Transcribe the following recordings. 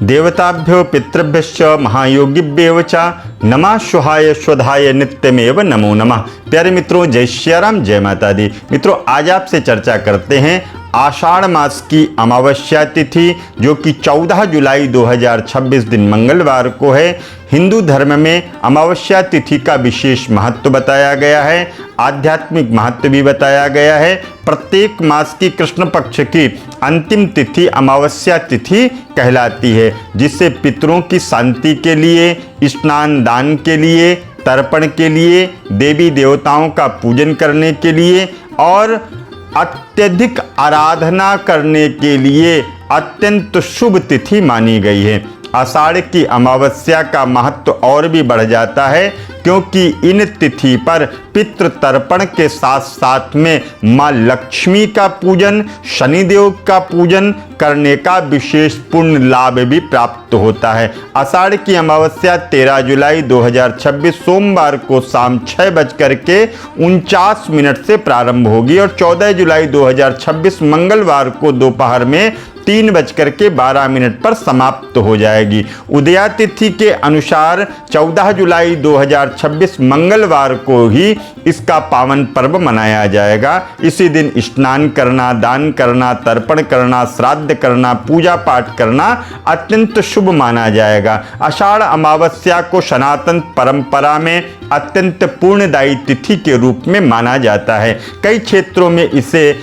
देवताभ्यो पितृभ्यश्च महायोगिभ्यो च नमः शुहाय स्वधाय नित्यमेव नमो नमः। प्यारे मित्रों, जय श्री राम, जय माता दी। मित्रों, आज आपसे चर्चा करते हैं आषाढ़ मास की अमावस्या तिथि, जो कि 14 जुलाई 2026 दिन मंगलवार को है। हिंदू धर्म में अमावस्या तिथि का विशेष महत्व बताया गया है, आध्यात्मिक महत्व भी बताया गया है। प्रत्येक मास की कृष्ण पक्ष की अंतिम तिथि अमावस्या तिथि कहलाती है, जिससे पितरों की शांति के लिए, स्नान दान के लिए, तर्पण के लिए, देवी देवताओं का पूजन करने के लिए और अत्यधिक आराधना करने के लिए अत्यंत शुभ तिथि मानी गई है। आषाढ़ की अमावस्या का महत्व और भी बढ़ जाता है, क्योंकि इन तिथि पर पितृ तर्पण के साथ साथ में माँ लक्ष्मी का पूजन, शनिदेव का पूजन करने का विशेष पुण्य लाभ भी प्राप्त होता है। आषाढ़ की अमावस्या 13 जुलाई 2026 सोमवार को शाम 6:49 से प्रारंभ होगी और 14 जुलाई 2026 मंगलवार को दोपहर में 3:12 पर समाप्त हो जाएगी। उदया तिथि के अनुसार 14 जुलाई 2026 मंगलवार को ही इसका पावन पर्व मनाया जाएगा। इसी दिन स्नान करना, दान करना, तर्पण करना, श्राद्ध करना, पूजा पाठ करना अत्यंत शुभ माना जाएगा। आषाढ़ अमावस्या को सनातन परंपरा में अत्यंत पुण्यदायी तिथि के रूप में माना जाता है। कई क्षेत्रों में इसे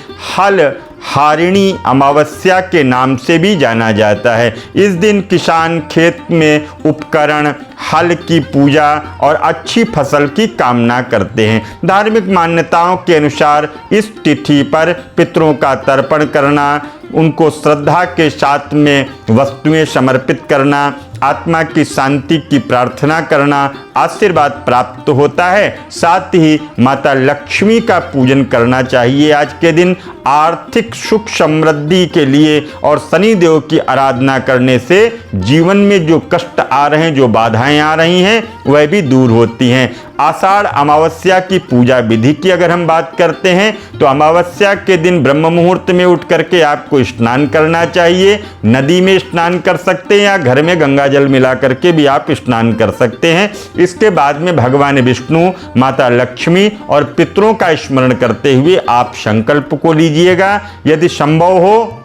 हारिणी अमावस्या के नाम से भी जाना जाता है। इस दिन किसान खेत में उपकरण, हल की पूजा और अच्छी फसल की कामना करते हैं। धार्मिक मान्यताओं के अनुसार इस तिथि पर पितरों का तर्पण करना, उनको श्रद्धा के साथ में वस्तुएं समर्पित करना, आत्मा की शांति की प्रार्थना करना आशीर्वाद प्राप्त होता है। साथ ही माता लक्ष्मी का पूजन करना चाहिए आज के दिन आर्थिक सुख समृद्धि के लिए, और शनिदेव की आराधना करने से जीवन में जो कष्ट आ रहे हैं, जो बाधाएं आ रही हैं, वह भी दूर होती हैं। आषाढ़ अमावस्या की पूजा विधि की अगर हम बात करते हैं तो अमावस्या के दिन ब्रह्म मुहूर्त में उठ करके आपको स्नान करना चाहिए। नदी में स्नान कर सकते हैं या घर में गंगा जल मिला करके भी आप स्नान कर सकते हैं। इसके बाद में भगवान विष्णु, माता लक्ष्मी और पितरों का स्मरण करते हुए आप संकल्प को लीजिएगा। यदि संभव हो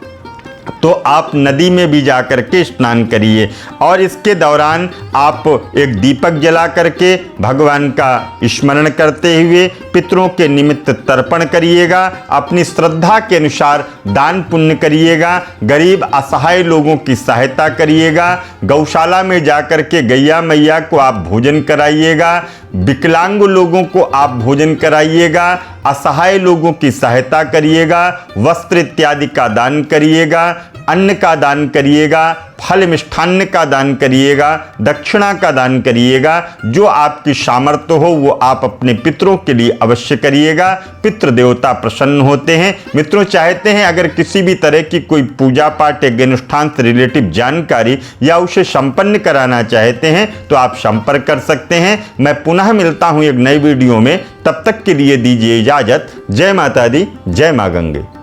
तो आप नदी में भी जा करके स्नान करिए और इसके दौरान आप एक दीपक जला करके भगवान का स्मरण करते हुए पितरों के निमित्त तर्पण करिएगा। अपनी श्रद्धा के अनुसार दान पुण्य करिएगा, गरीब असहाय लोगों की सहायता करिएगा, गौशाला में जा करके गैया मैया को आप भोजन कराइएगा, विकलांग लोगों को आप भोजन कराइएगा, असहाय लोगों की सहायता करिएगा, वस्त्र इत्यादि का दान करिएगा, अन्न का दान करिएगा, फल मिष्ठान्न का दान करिएगा, दक्षिणा का दान करिएगा। जो आपकी सामर्थ्य हो वो आप अपने पितरों के लिए अवश्य करिएगा। पितृ देवता प्रसन्न होते हैं। मित्रों, चाहते हैं अगर किसी भी तरह की कोई पूजा पाठ या अनुष्ठान से रिलेटिव जानकारी या उसे संपन्न कराना चाहते हैं तो आप संपर्क कर सकते हैं। मैं पुनः मिलता हूं एक नई वीडियो में, तब तक के लिए दीजिए इजाजत। जय माता दी, जय मां गंगे।